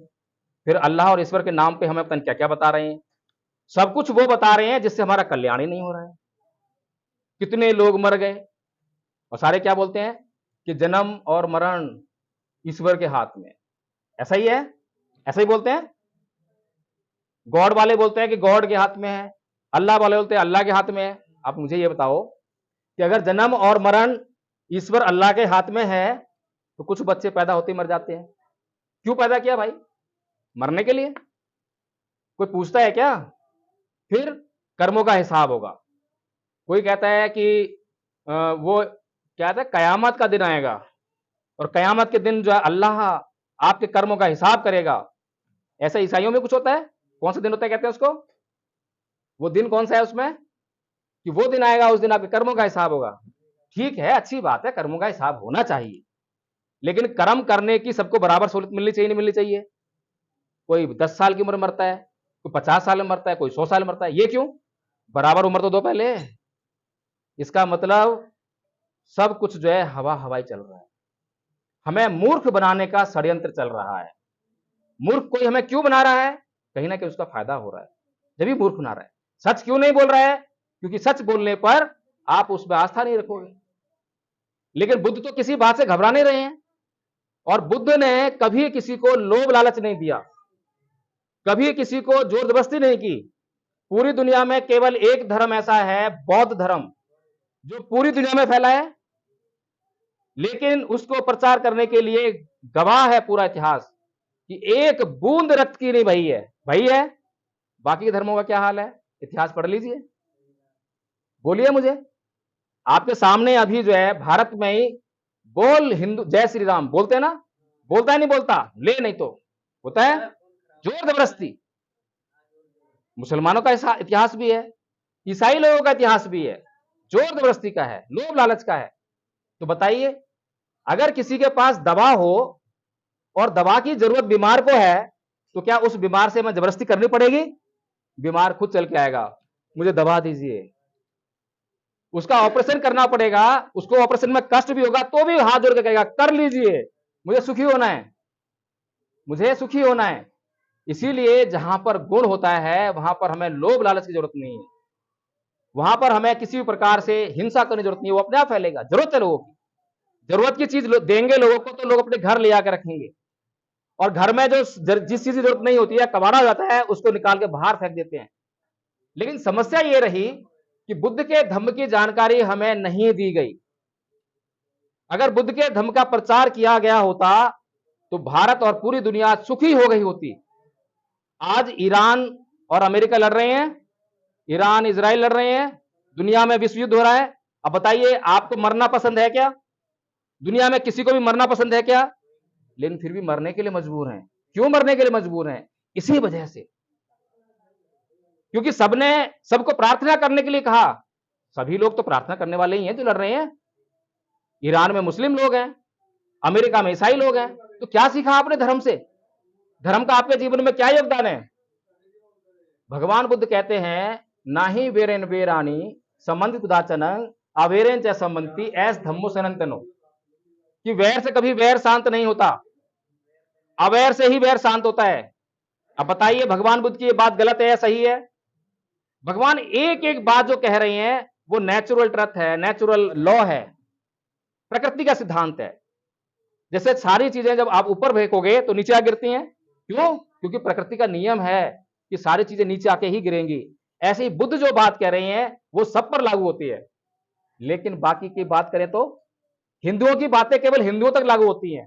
फिर अल्लाह और ईश्वर के नाम पे हमें पता नहीं क्या क्या बता रहे हैं। सब कुछ वो बता रहे हैं जिससे हमारा कल्याण ही नहीं हो रहा है। कितने लोग मर गए और सारे क्या बोलते हैं कि जन्म और मरण ईश्वर के हाथ में। ऐसा ही है? ऐसा ही बोलते हैं। गॉड वाले बोलते हैं कि गॉड के हाथ में है, अल्लाह वाले बोलते हैं अल्लाह के हाथ में है। आप मुझे ये बताओ कि अगर जन्म और मरण ईश्वर अल्लाह के हाथ में है तो कुछ बच्चे पैदा होते ही मर जाते हैं। क्यों पैदा किया भाई? मरने के लिए? कोई पूछता है क्या? फिर कर्मों का हिसाब होगा। कोई कहता है कि वो क्या है, कयामत का दिन आएगा और कयामत के दिन जो है अल्लाह आपके कर्मों का हिसाब करेगा। ऐसा ईसाइयों में कुछ होता है? कौन सा दिन होता है कहते हैं उसको? वो दिन कौन सा है उसमें कि वो दिन आएगा, उस दिन आपके कर्मों का हिसाब होगा। ठीक है, अच्छी बात है, कर्मों का हिसाब होना चाहिए, लेकिन कर्म करने की सबको बराबर सहूलियत मिलनी चाहिए, नहीं मिलनी चाहिए? कोई 10 साल की उम्र में मरता है, कोई 50 साल में मरता है, कोई 100 साल में मरता है। ये क्यों? बराबर उम्र तो दो पहले। इसका मतलब सब कुछ जो है हवा हवाई चल रहा है। हमें मूर्ख बनाने का षड्यंत्र चल रहा है। मूर्ख कोई हमें क्यों बना रहा है? कहीं ना कहीं उसका फायदा हो रहा है, जब भी मूर्ख बना रहा है। सच क्यों नहीं बोल रहा है? क्योंकि सच बोलने पर आप उसमें आस्था नहीं रखोगे। लेकिन बुद्ध तो किसी बात से घबरा नहीं रहे हैं, और बुद्ध ने कभी किसी को लोभ लालच नहीं दिया, कभी किसी को जोर जबरदस्ती नहीं की। पूरी दुनिया में केवल एक धर्म ऐसा है, बौद्ध धर्म, जो पूरी दुनिया में फैला है, लेकिन उसको प्रचार करने के लिए गवाह है पूरा इतिहास कि एक बूंद रक्त की नहीं बही है। बही है? बाकी धर्मों का क्या हाल है? इतिहास पढ़ लीजिए, बोलिए मुझे। आपके सामने अभी जो है भारत में ही बोल हिंदू जय श्री राम बोलते हैं ना? बोलता है नहीं बोलता? ले नहीं तो होता है जोर जबरदस्ती। मुसलमानों का इतिहास भी है, ईसाई लोगों का इतिहास भी है, जोर जबरदस्ती का है, लोभ लालच का है। तो बताइए, अगर किसी के पास दवा हो और दवा की जरूरत बीमार को है, तो क्या उस बीमार से हमें जबरदस्ती करनी पड़ेगी? बीमार खुद चल के आएगा, मुझे दवा दीजिए। उसका ऑपरेशन करना पड़ेगा, उसको ऑपरेशन में कष्ट भी होगा तो भी हाथ जोड़ के कहेगा कर लीजिए, मुझे सुखी होना है, मुझे सुखी होना है। इसीलिए जहां पर गुण होता है वहां पर हमें लोभ लालच की जरूरत नहीं है, वहां पर हमें किसी भी प्रकार से हिंसा करने की जरूरत नहीं है। वो अपने आप फैलेगा। जरूरत है लोगों की, जरूरत की चीज देंगे लोगों को तो लोग अपने घर ले आकर रखेंगे, और घर में जो जिस चीज की जरूरत नहीं होती है, कबाड़ा हो जाता है, उसको निकाल के बाहर फेंक देते हैं। लेकिन समस्या ये रही कि बुद्ध के धम्म की जानकारी हमें नहीं दी गई। अगर बुद्ध के धम्म का प्रचार किया गया होता तो भारत और पूरी दुनिया सुखी हो गई होती। आज ईरान और अमेरिका लड़ रहे हैं, ईरान इजराइल लड़ रहे हैं, दुनिया में विश्व युद्ध हो रहा है। अब बताइए, आपको मरना पसंद है क्या? दुनिया में किसी को भी मरना पसंद है क्या? लेकिन फिर भी मरने के लिए मजबूर हैं। क्यों मरने के लिए मजबूर हैं? इसी वजह से, क्योंकि सबने सबको प्रार्थना करने के लिए कहा। सभी लोग तो प्रार्थना करने वाले ही हैं जो लड़ रहे हैं। ईरान में मुस्लिम लोग हैं, अमेरिका में ईसाई लोग हैं। तो क्या सीखा आपने धर्म से? धर्म का आपके जीवन में क्या योगदान है? भगवान बुद्ध कहते हैं, नाही वेरेन वेरानी संबंधित कुदाचन अवेरेन च संबंधी ऐस धम्मो सनातनो, कि वैर से कभी वैर शांत नहीं होता, अवैर से ही वैर शांत होता है। अब बताइए, भगवान बुद्ध की ये बात गलत है या सही है? भगवान एक एक बात जो कह रहे हैं वो नेचुरल ट्रथ है, नेचुरल लॉ है, प्रकृति का सिद्धांत है। जैसे सारी चीजें जब आप ऊपर फेंकोगे तो नीचे आ गिरती हैं। क्यों? क्योंकि प्रकृति का नियम है कि सारी चीजें नीचे आके ही गिरेंगी। ऐसे ही बुद्ध जो बात कह रहे हैं वो सब पर लागू होती है। लेकिन बाकी की बात करें तो हिंदुओं की बातें केवल हिंदुओं तक लागू होती हैं।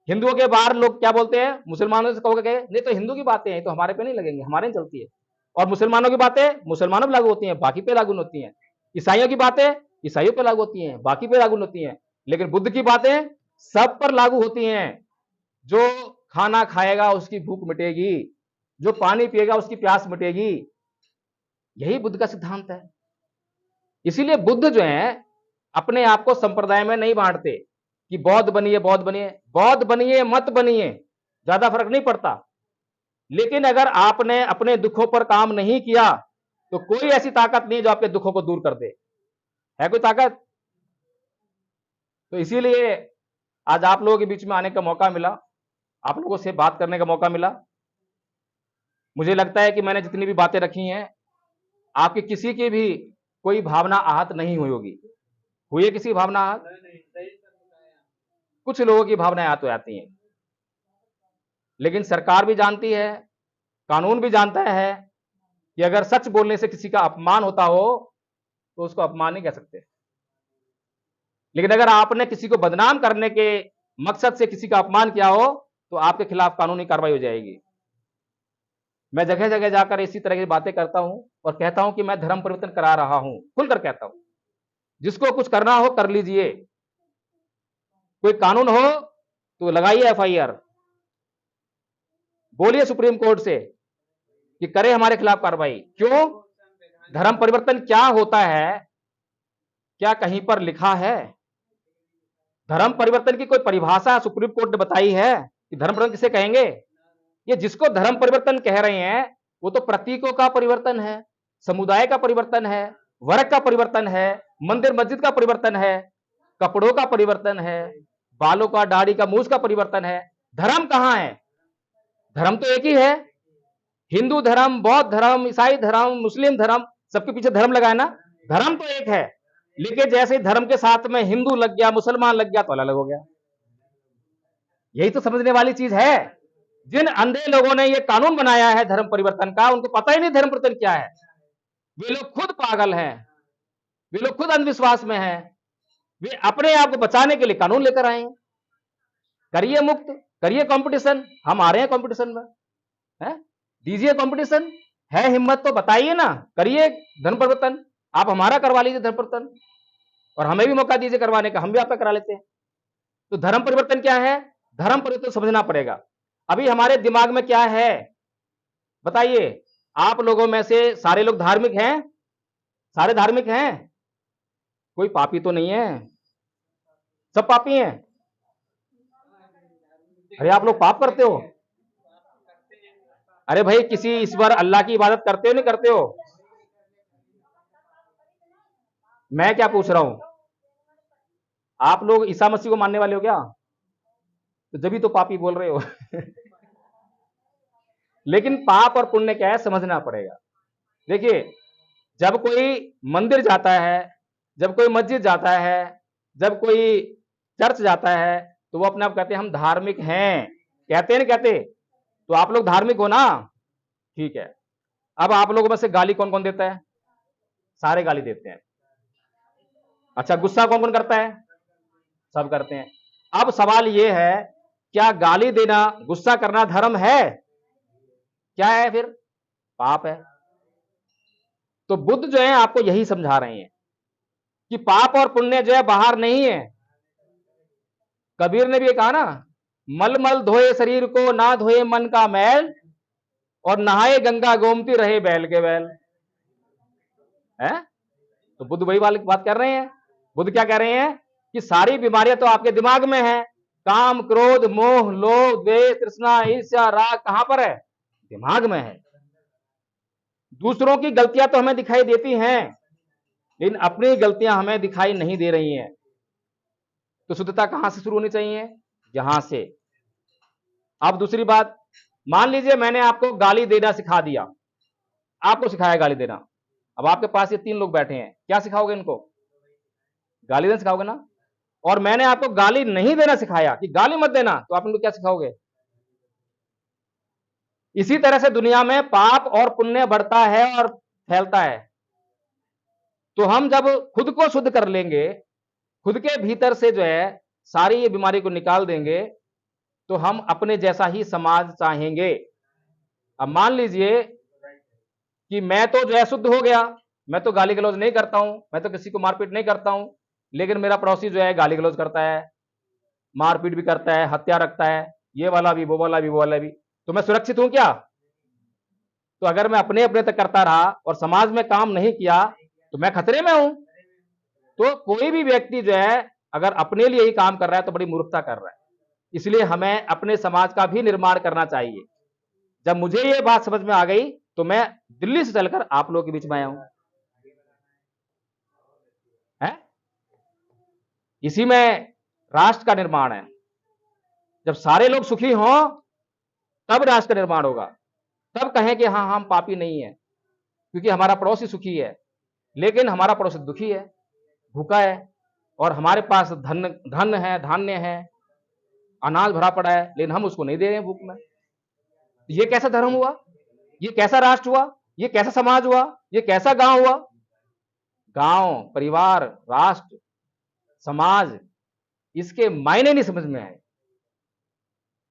हिंदुओं के बाहर लोग क्या बोलते हैं? मुसलमानों से कहोगे नहीं तो हिंदू की बातें हैं तो हमारे पे नहीं लगेंगे, हमारे नहीं चलती है। और मुसलमानों की बातें मुसलमानों पर लागू होती हैं, बाकी पे लागू होती हैं। ईसाइयों की बातें ईसाइयों पर लागू होती हैं, बाकी पे लागू होती हैं, लेकिन बुद्ध की बातें सब पर लागू होती हैं। जो खाना खाएगा उसकी भूख मिटेगी, जो पानी पिएगा उसकी प्यास मिटेगी। यही बुद्ध का सिद्धांत है। इसीलिए बुद्ध जो है अपने आप को संप्रदाय में नहीं बांटते कि बौद्ध बनिए, बौद्ध बनिए, बौद्ध बनिए, मत बनिए, ज्यादा फर्क नहीं पड़ता। लेकिन अगर आपने अपने दुखों पर काम नहीं किया तो कोई ऐसी ताकत नहीं जो आपके दुखों को दूर कर दे। है कोई ताकत? तो इसीलिए आज आप लोगों के बीच में आने का मौका मिला, आप लोगों से बात करने का मौका मिला। मुझे लगता है कि मैंने जितनी भी बातें रखी हैं आपकी किसी की भी कोई भावना आहत नहीं हुई होगी। हुई है किसी भावना आहत? कुछ लोगों की भावनाएं आहत हो जाती हैं, लेकिन सरकार भी जानती है, कानून भी जानता है कि अगर सच बोलने से किसी का अपमान होता हो तो उसको अपमान नहीं कह सकते। लेकिन अगर आपने किसी को बदनाम करने के मकसद से किसी का अपमान किया हो तो आपके खिलाफ कानूनी कार्रवाई हो जाएगी। मैं जगह जगह जाकर इसी तरह की बातें करता हूं और कहता हूं कि मैं धर्म परिवर्तन करा रहा हूं, खुलकर कहता हूं। जिसको कुछ करना हो कर लीजिए, कोई कानून हो तो लगाइए एफआईआर, बोलिए सुप्रीम कोर्ट से कि करे हमारे खिलाफ कार्रवाई। क्यों? धर्म परिवर्तन क्या होता है, क्या कहीं पर लिखा है? धर्म परिवर्तन की कोई परिभाषा सुप्रीम कोर्ट ने बताई है कि धर्म परिवर्तन किसे कहेंगे? ये जिसको धर्म परिवर्तन कह रहे हैं वो तो प्रतीकों का परिवर्तन है, समुदाय का परिवर्तन है, वर्ग का परिवर्तन है, मंदिर मस्जिद का परिवर्तन है, कपड़ों का परिवर्तन है, बालों का, दाढ़ी का, मूछ का परिवर्तन है। धर्म कहां है? धर्म तो एक ही है। हिंदू धर्म, बौद्ध धर्म, ईसाई धर्म, मुस्लिम धर्म, सबके पीछे धर्म लगा है ना। धर्म तो एक है, लेकिन जैसे धर्म के साथ में हिंदू लग गया, मुसलमान लग गया तो अलग हो गया। यही तो समझने वाली चीज है। जिन अंधे लोगों ने ये कानून बनाया है धर्म परिवर्तन का, उनको पता ही नहीं धर्म परिवर्तन क्या है। वे लोग खुद पागल हैं, वे लोग खुद अंधविश्वास में हैं। वे अपने आप को बचाने के लिए कानून लेकर आए हैं। करिए मुक्त, करिए कंपटीशन, हम आ रहे हैं कंपटीशन में, है? दीजिए कंपटीशन, है हिम्मत तो बताइए ना, करिए धर्म परिवर्तन। आप हमारा करवा लीजिए धर्म परिवर्तन और हमें भी मौका दीजिए करवाने का, हम भी आपका करा लेते हैं। तो धर्म परिवर्तन क्या है? धर्म परिवर्तन समझना पड़ेगा। अभी हमारे दिमाग में क्या है बताइए? आप लोगों में से सारे लोग धार्मिक हैं? सारे धार्मिक हैं? कोई पापी तो नहीं है? सब पापी हैं? अरे आप लोग पाप करते हो? अरे भाई किसी ईश्वर अल्लाह की इबादत करते हो नहीं करते हो? मैं क्या पूछ रहा हूं, आप लोग ईसा मसीह को मानने वाले हो क्या? तो जब भी तो पापी बोल रहे हो। लेकिन पाप और पुण्य क्या है समझना पड़ेगा। देखिए, जब कोई मंदिर जाता है, जब कोई मस्जिद जाता है, जब कोई चर्च जाता है तो वो अपने आप कहते हैं हम धार्मिक हैं। कहते हैं ना? कहते तो आप लोग धार्मिक हो ना? ठीक है। अब आप लोगों में से गाली कौन कौन देता है? सारे गाली देते हैं। अच्छा, गुस्सा कौन कौन करता है? सब करते हैं। अब सवाल यह है, क्या गाली देना, गुस्सा करना धर्म है? क्या है फिर? पाप है। तो बुद्ध जो है आपको यही समझा रहे हैं कि पाप और पुण्य जो है बाहर नहीं है। कबीर ने भी ये कहा ना, मल मल धोए शरीर को, ना धोए मन का मैल, और नहाए गंगा गोमती रहे बैल के बैल। है? तो बुद्ध वही वाली बात कर रहे हैं। बुद्ध क्या कह रहे हैं कि सारी बीमारियां तो आपके दिमाग में है। काम, क्रोध, मोह, लोभ, द्वेष, तृष्णा, ईर्ष्या, राग कहां पर है? दिमाग में है। दूसरों की गलतियां तो हमें दिखाई देती हैं, लेकिन अपनी गलतियां हमें दिखाई नहीं दे रही हैं। तो शुद्धता कहां से शुरू होनी चाहिए? यहां से। अब दूसरी बात, मान लीजिए मैंने आपको गाली देना सिखा दिया, आपको सिखाया गाली देना। अब आपके पास ये 3 लोग बैठे हैं, क्या सिखाओगे इनको? गाली देना सिखाओगे ना? और मैंने आपको गाली नहीं देना सिखाया कि गाली मत देना, तो आप इनको क्या सिखाओगे? इसी तरह से दुनिया में पाप और पुण्य बढ़ता है और फैलता है। तो हम जब खुद को शुद्ध कर लेंगे, खुद के भीतर से जो है सारी ये बीमारी को निकाल देंगे, तो हम अपने जैसा ही समाज चाहेंगे। अब मान लीजिए कि मैं तो जो है शुद्ध हो गया, मैं तो गाली गलौज नहीं करता हूं, मैं तो किसी को मारपीट नहीं करता हूं, लेकिन मेरा पड़ोसी जो है गाली गलौज करता है, मारपीट भी करता है, हथियार रखता है, ये वाला भी, वो वाला भी, वो वाला भी, तो मैं सुरक्षित हूं क्या? तो अगर मैं अपने अपने तक करता रहा और समाज में काम नहीं किया तो मैं खतरे में हूं। तो कोई भी व्यक्ति जो है अगर अपने लिए ही काम कर रहा है तो बड़ी मूर्खता कर रहा है। इसलिए हमें अपने समाज का भी निर्माण करना चाहिए। जब मुझे ये बात समझ में आ गई तो मैं दिल्ली से चलकर आप लोगों के बीच में आया हूं। है इसी में राष्ट्र का निर्माण है। जब सारे लोग सुखी हों तब राष्ट्र का निर्माण होगा, तब कहें कि हाँ हम पापी नहीं है, क्योंकि हमारा पड़ोसी सुखी है। लेकिन हमारा पड़ोसी दुखी है, भूखा है, और हमारे पास धन है, धान्य है, अनाज भरा पड़ा है, लेकिन हम उसको नहीं दे रहे हैं भूख में। ये कैसा धर्म हुआ? ये कैसा राष्ट्र हुआ? ये कैसा समाज हुआ? ये कैसा गांव हुआ? गांव, परिवार, राष्ट्र, समाज, इसके मायने नहीं समझ में आए।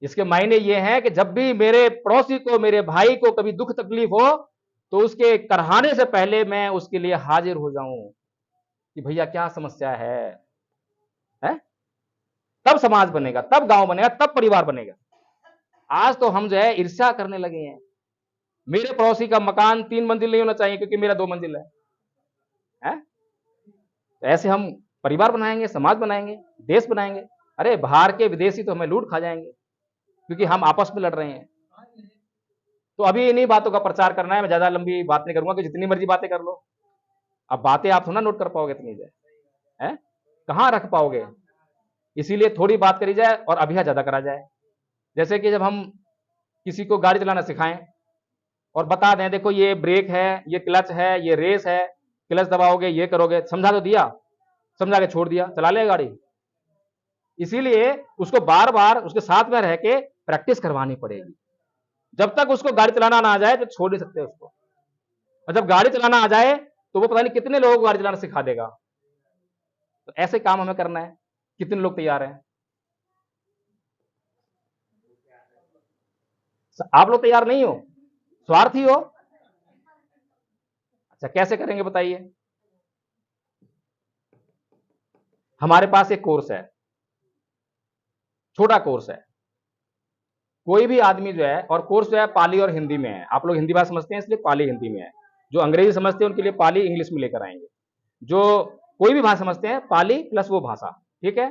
इसके मायने ये हैं कि जब भी मेरे पड़ोसी को, मेरे भाई को कभी दुख तकलीफ हो तो उसके करहाने से पहले मैं उसके लिए हाजिर हो जाऊं कि भैया क्या समस्या है? तब समाज बनेगा, तब गांव बनेगा, तब परिवार बनेगा। आज तो हम जो है ईर्ष्या करने लगे हैं। मेरे पड़ोसी का मकान 3 मंजिल नहीं होना चाहिए क्योंकि मेरा 2 मंजिल है? तो ऐसे हम परिवार बनाएंगे, समाज बनाएंगे, देश बनाएंगे। अरे बाहर के विदेशी तो हमें लूट खा जाएंगे क्योंकि हम आपस में लड़ रहे हैं। तो अभी इन्हीं बातों का प्रचार करना है। मैं ज्यादा लंबी बात नहीं करूंगा कि जितनी मर्जी बातें कर लो। अब बातें आप थोड़ा नोट कर पाओगे इतनी है, कहां रख पाओगे? इसीलिए थोड़ी बात करी जाए और अभ्यास ज्यादा करा जाए। जैसे कि जब हम किसी को गाड़ी चलाना सिखाएं और बता दें देखो ये ब्रेक है, ये क्लच है, ये रेस है, क्लच दबाओगे, ये करोगे, समझा तो दिया, समझा के छोड़ दिया, चला लेगा गाड़ी। इसीलिए उसको बार बार उसके साथ में रह के प्रैक्टिस करवानी पड़ेगी। जब तक उसको गाड़ी चलाना ना आ जाए तो छोड़ नहीं सकते उसको, और जब गाड़ी चलाना आ जाए तो वो पता नहीं कितने लोगों को गाड़ी चलाना सिखा देगा। तो ऐसे काम हमें करना है। कितने लोग तैयार हैं? आप लोग तैयार नहीं हो? स्वार्थी हो? अच्छा कैसे करेंगे बताइए। हमारे पास एक कोर्स है, छोटा कोर्स है। कोई भी आदमी जो है, और कोर्स जो है पाली और हिंदी में है। आप लोग हिंदी भाषा समझते हैं इसलिए पाली हिंदी में है। जो अंग्रेजी समझते हैं उनके लिए पाली इंग्लिश में लेकर आएंगे। जो कोई भी भाषा समझते हैं पाली प्लस वो भाषा, ठीक है।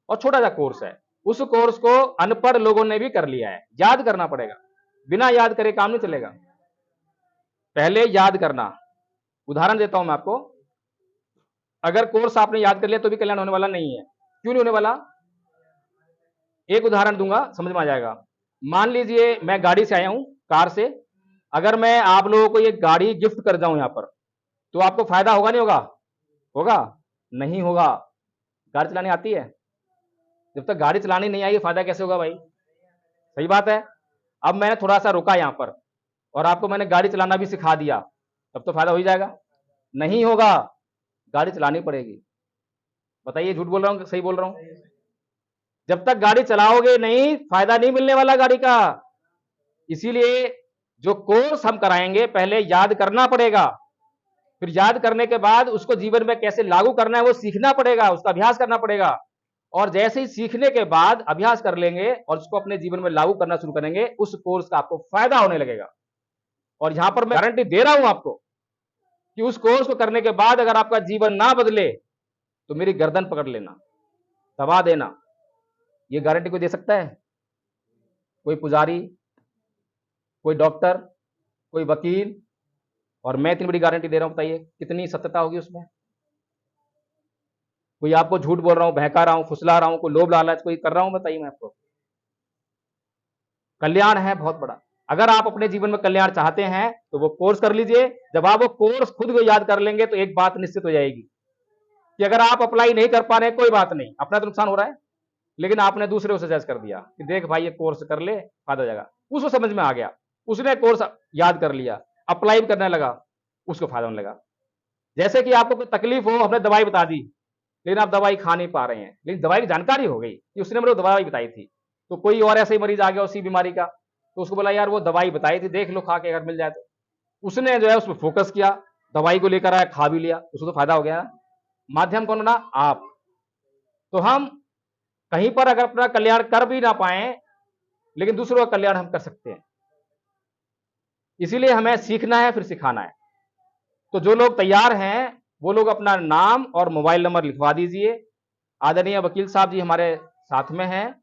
और छोटा सा कोर्स है। उस कोर्स को अनपढ़ लोगों ने भी कर लिया है। याद करना पड़ेगा, बिना याद करे काम नहीं चलेगा। पहले याद करना। उदाहरण देता हूं मैं आपको। अगर कोर्स आपने याद कर लिया तो भी कल्याण होने वाला नहीं है। क्यों नहीं होने वाला? एक उदाहरण दूंगा, समझ में आ जाएगा। मान लीजिए मैं गाड़ी से आया हूं, कार से। अगर मैं आप लोगों को ये गाड़ी गिफ्ट कर जाऊं यहां पर, तो आपको फायदा होगा नहीं होगा? होगा? नहीं होगा। गाड़ी चलानी आती है? जब तक गाड़ी चलानी नहीं आई फायदा कैसे होगा भाई? सही बात है। अब मैंने थोड़ा सा रुका यहां पर और आपको मैंने गाड़ी चलाना भी सिखा दिया, तब तो फायदा हो ही जाएगा? नहीं होगा, गाड़ी चलानी पड़ेगी। बताइए झूठ बोल रहा हूं सही बोल रहा हूं? जब तक गाड़ी चलाओगे नहीं, फायदा नहीं मिलने वाला गाड़ी का। इसीलिए जो कोर्स हम कराएंगे पहले याद करना पड़ेगा, फिर याद करने के बाद उसको जीवन में कैसे लागू करना है वो सीखना पड़ेगा, उसका अभ्यास करना पड़ेगा। और जैसे ही सीखने के बाद अभ्यास कर लेंगे और उसको अपने जीवन में लागू करना शुरू करेंगे, उस कोर्स का आपको फायदा होने लगेगा। और यहां पर मैं गारंटी दे रहा हूं आपको कि उस कोर्स को करने के बाद अगर आपका जीवन ना बदले तो मेरी गर्दन पकड़ लेना, दबा देना। ये गारंटी कोई दे सकता है? कोई पुजारी, कोई डॉक्टर, कोई वकील? और मैं इतनी बड़ी गारंटी दे रहा हूं, बताइए कितनी सत्यता होगी उसमें? कोई आपको झूठ बोल रहा हूं, बहका रहा हूं, फुसला रहा हूं, कोई लोभ लालच कोई कर रहा हूं? बताइए मैं आपको। कल्याण है बहुत बड़ा। अगर आप अपने जीवन में कल्याण चाहते हैं तो वो कोर्स कर लीजिए। जब आप वो कोर्स खुद को याद कर लेंगे तो एक बात निश्चित हो जाएगी कि अगर आप अप्लाई नहीं कर पा रहे कोई बात नहीं, अपना तो नुकसान हो रहा है, लेकिन आपने दूसरे को सजेस्ट कर दिया कि देख भाई ये कोर्स कर ले, फायदा हो जाएगा। उसको समझ में आ गया, उसने कोर्स याद कर लिया, अप्लाई करने लगा, उसको फायदा होने लगा। जैसे कि आपको कोई तकलीफ हो, हमने दवाई बता दी लेकिन आप दवाई खा नहीं पा रहे हैं, लेकिन दवाई की जानकारी हो गई कि उसने मेरे को दवाई बताई थी। तो कोई और ऐसे ही मरीज आ गया उसी बीमारी का, तो उसको बोला यार वो दवाई बताई थी, देख लो खा के अगर मिल जाए तो। उसने जो है उस पर फोकस किया, दवाई को लेकर आया, खा भी लिया, उसको तो फायदा हो गया ना। माध्यम कौन बना? आप। तो हम कहीं पर अगर अपना कल्याण कर भी ना पाए, लेकिन दूसरों का कल्याण हम कर सकते हैं। इसीलिए हमें सीखना है, फिर सिखाना है। तो जो लोग तैयार हैं वो लोग अपना नाम और मोबाइल नंबर लिखवा दीजिए। आदरणीय वकील साहब जी हमारे साथ में हैं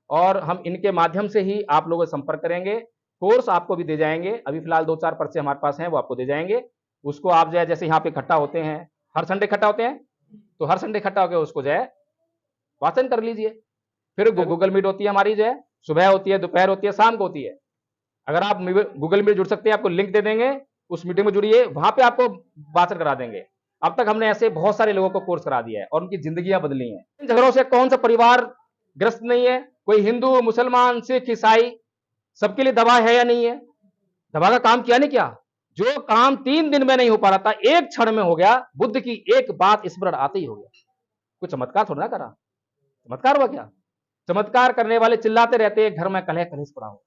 और हम इनके माध्यम से ही आप लोगों से संपर्क करेंगे। कोर्स आपको भी दे जाएंगे। अभी फिलहाल 2-4 पर्चे हमारे पास हैं, वो आपको दे जाएंगे। उसको आप जो है, जैसे यहाँ पे इकट्ठा होते हैं, हर संडे इकट्ठा होते हैं, तो हर संडे इकट्ठा होकर उसको जो है वाचन कर लीजिए। फिर गूगल मीट होती है हमारी, जो है सुबह होती है, दोपहर होती है, शाम को होती है। अगर आप गूगल मीट जुड़ सकते हैं, आपको लिंक दे देंगे, उस मीटिंग में जुड़िए, वहां पे आपको वाचन करा देंगे। अब तक हमने ऐसे बहुत सारे लोगों को कोर्स करा दिया है और उनकी जिंदगियां बदली हैं। इन झगड़ों से कौन सा परिवार ग्रस्त नहीं है? कोई हिंदू, मुसलमान, सिख, ईसाई, सबके लिए दवा है या नहीं है? दवा का काम किया नहीं क्या? जो काम 3 दिन में नहीं हो पा रहा था, एक क्षण में हो गया। बुद्ध की एक बात स्मरण आते ही हो गया। कोई चमत्कार थोड़ा ना करा। चमत्कार हुआ क्या? चमत्कार करने वाले चिल्लाते रहते हैं, घर में कलह कलेश पड़ा हो।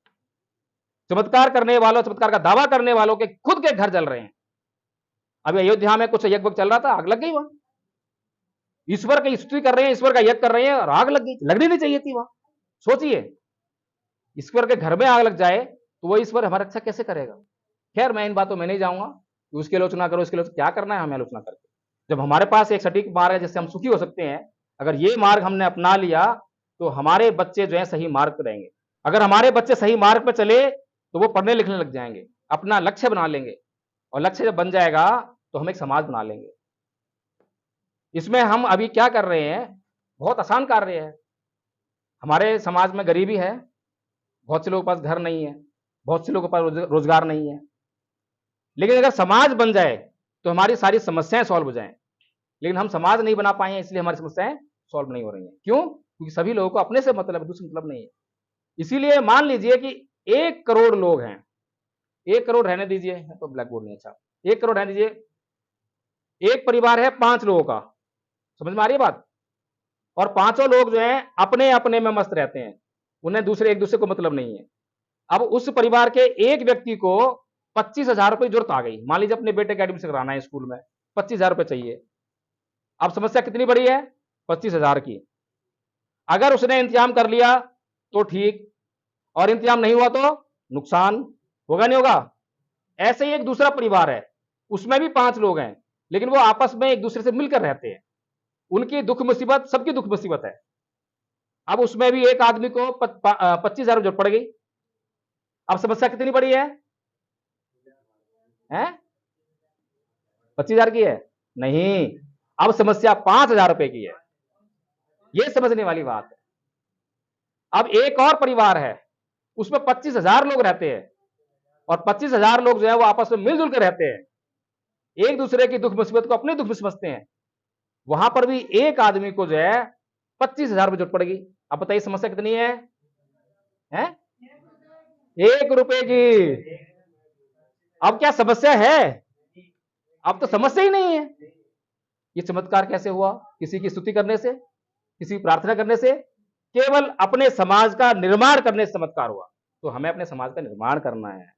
चमत्कार करने वालों, चमत्कार का दावा करने वालों के खुद के घर जल रहे हैं। अभी अयोध्या में कुछ यज्ञ चल रहा था, आग लग गई वहां। ईश्वर की स्तुति कर रहे हैं, ईश्वर का यज्ञ कर रहे हैं और आग लग गई। लगनी नहीं चाहिए थी वहां। सोचिए, ईश्वर के घर में आग लग जाए तो वो ईश्वर हमारी रक्षा कैसे करेगा? खैर, मैं इन बातों में नहीं जाऊंगा कि उसकी आलोचना करो, इसकी आलोचना क्या करना है हमें आलोचना करके। जब हमारे पास एक सटीक मार्ग है जिससे हम सुखी हो सकते हैं, अगर ये मार्ग हमने अपना लिया तो हमारे बच्चे जो है सही मार्ग पर रहेंगे। अगर हमारे बच्चे सही मार्ग पर चले तो वो पढ़ने लिखने लग जाएंगे, अपना लक्ष्य बना लेंगे, और लक्ष्य जब बन जाएगा तो हम एक समाज बना लेंगे। इसमें हम अभी क्या कर रहे हैं, बहुत आसान कार्य है। हमारे समाज में गरीबी है, बहुत से लोगों के पास घर नहीं है, बहुत से लोगों के पास रोजगार नहीं है। लेकिन अगर समाज बन जाए तो हमारी सारी समस्याएं सॉल्व हो जाएं। लेकिन हम समाज नहीं बना पाए हैं, इसलिए हमारी समस्याएं सॉल्व नहीं हो रही हैं। क्यों? क्योंकि सभी लोगों को अपने से मतलब है, दूसरे मतलब नहीं है। इसीलिए मान लीजिए कि 1 करोड़ लोग हैं। 1 करोड़ रहने दीजिए, तो ब्लैक बोर्ड नहीं अच्छा, 1 करोड़ रहने दीजिए। एक परिवार है 5 लोगों का, समझ में आ रही है बात? और पांचों लोग जो हैं अपने अपने में मस्त रहते हैं, उन्हें एक दूसरे को मतलब नहीं है। अब उस परिवार के एक व्यक्ति को 25,000 रुपए की जरूरत आ गई। मान लीजिए अपने बेटे का एडमिशन कराना है स्कूल में, 25,000 रुपए चाहिए। अब समस्या कितनी बड़ी है? 25,000 की। अगर उसने इंतजाम कर लिया तो ठीक, और इंतजाम नहीं हुआ तो नुकसान होगा, नहीं होगा? ऐसे ही एक दूसरा परिवार है, उसमें भी 5 लोग हैं, लेकिन वो आपस में एक दूसरे से मिलकर रहते हैं। उनकी दुख मुसीबत सबकी दुख मुसीबत है। अब उसमें भी एक आदमी को 25,000 जरूरत पड़ गई। अब समस्या कितनी बड़ी है? 25,000 की है? नहीं, अब समस्या 5,000 रुपए की है। यह समझने वाली बात है। अब एक और परिवार है, उसमें 25,000 लोग रहते हैं, और 25,000 लोग जो है वो आपस में मिलजुल कर रहते हैं, एक दूसरे की दुख मुसीबत को अपने दुख में समझते हैं। वहां पर भी एक आदमी को जो है 25,000 रुपए जरूरत पड़ेगी। अब बताइए समस्या कितनी है? 1 रुपए की। अब क्या समस्या है? अब तो समस्या ही नहीं है। ये चमत्कार कैसे हुआ? किसी की स्तुति करने से, किसी की प्रार्थना करने से, केवल अपने समाज का निर्माण करने से चमत्कार हुआ। तो हमें अपने समाज का निर्माण करना है,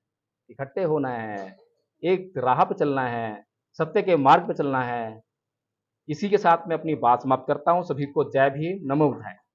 इकट्ठे होना है, एक राह पे चलना है, सत्य के मार्ग पे चलना है। इसी के साथ मैं अपनी बात समाप्त करता हूं। सभी को जय भीम, नमो बुद्धाय।